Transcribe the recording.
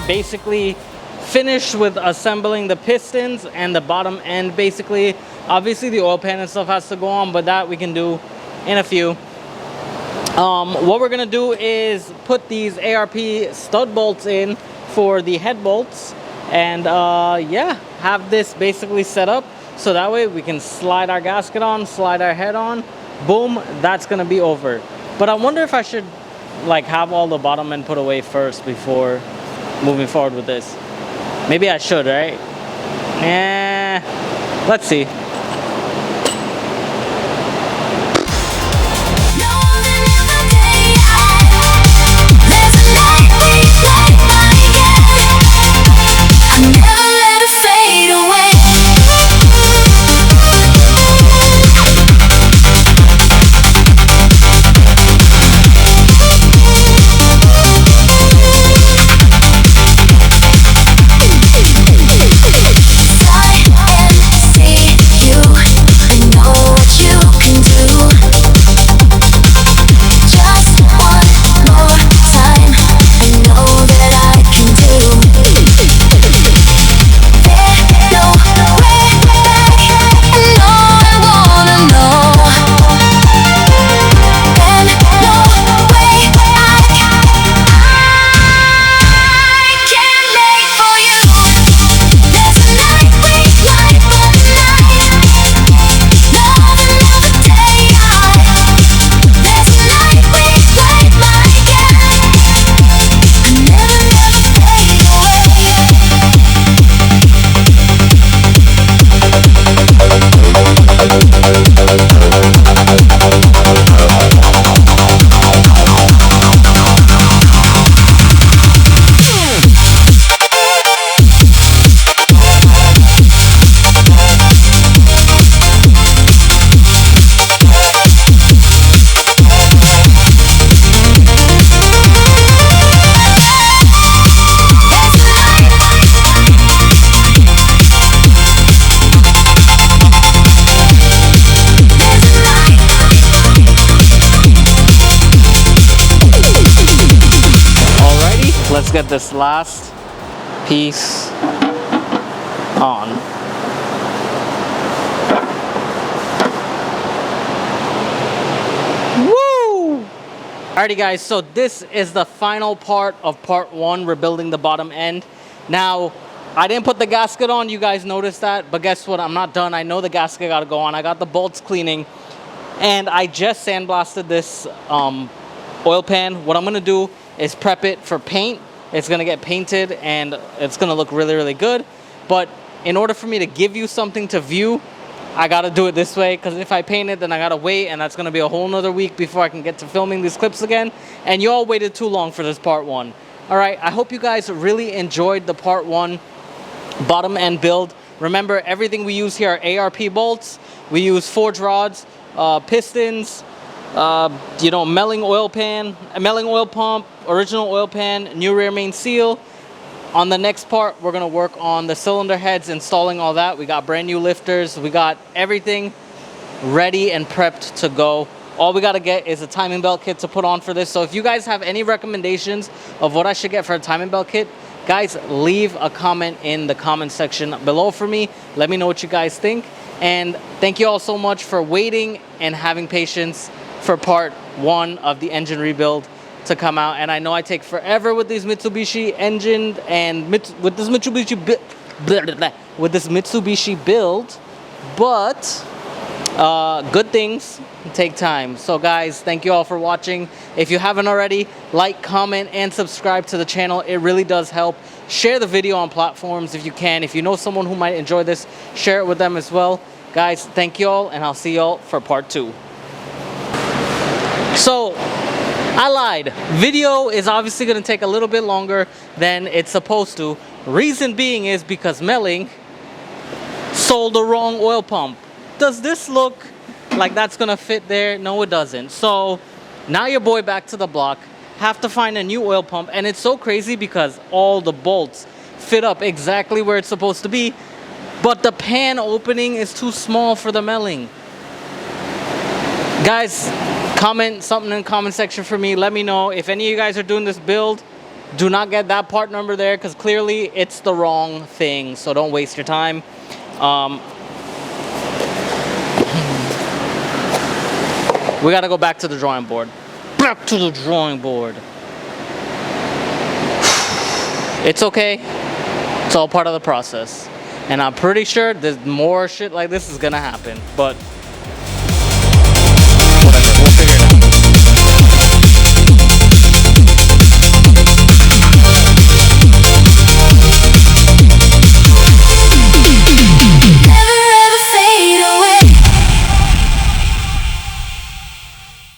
basically finished with assembling the pistons and the bottom end. Basically, obviously the oil pan and stuff has to go on, but that we can do in a few. What we're gonna do is put these ARP stud bolts in for the head bolts, and yeah, have this basically set up so that way we can slide our gasket on, slide our head on, boom, that's gonna be over. But I wonder if I should like have all the bottom end put away first before moving forward with this. Maybe I should, right? Let's see. Let's get this last piece on. Woo! Alrighty guys, so this is the final part of part one, rebuilding the bottom end. Now, I didn't put the gasket on, you guys noticed that, but guess what, I'm not done. I know the gasket gotta go on. I got the bolts cleaning, and I just sandblasted this oil pan. What I'm gonna do is prep it for paint. It's gonna get painted and it's gonna look really, really good. But in order for me to give you something to view, I gotta do it this way, because if I paint it, then I gotta wait, and that's gonna be a whole nother week before I can get to filming these clips again. And you all waited too long for this part one. All right, I hope you guys really enjoyed the part one bottom end build. Remember, everything we use here are ARP bolts. We use forge rods, pistons, you know, melling oil pan, melling oil pump, original oil pan, new rear main seal. On the next part, we're gonna work on the cylinder heads, installing all that. We got brand new lifters. We got everything ready and prepped to go. All we gotta get is a timing belt kit to put on for this. So if you guys have any recommendations of what I should get for a timing belt kit, guys, leave a comment in the comment section below for me. Let me know what you guys think. And thank you all so much for waiting and having patience for part one of the engine rebuild to come out. And I know I take forever with these Mitsubishi engine and with this Mitsubishi build, but good things take time. So guys, thank you all for watching. If you haven't already, like, comment, and subscribe to the channel. It really does help. Share the video on platforms if you can. If you know someone who might enjoy this, share it with them as well. Guys, thank you all, and I'll see you all for part two. So, I lied. Video is obviously going to take a little bit longer than it's supposed to. Reason being is because Melling sold the wrong oil pump. Does this look like that's going to fit there? No, it doesn't. So, now your boy back to the block. Have to find a new oil pump. And it's so crazy because all the bolts fit up exactly where it's supposed to be. But the pan opening is too small for the Melling. Guys, comment something in the comment section for me. Let me know if any of you guys are doing this build. Do not get that part number there because clearly it's the wrong thing. So don't waste your time. We got to go back to the drawing board. Back to the drawing board. It's okay. It's all part of the process. And I'm pretty sure there's more shit like this is gonna happen. But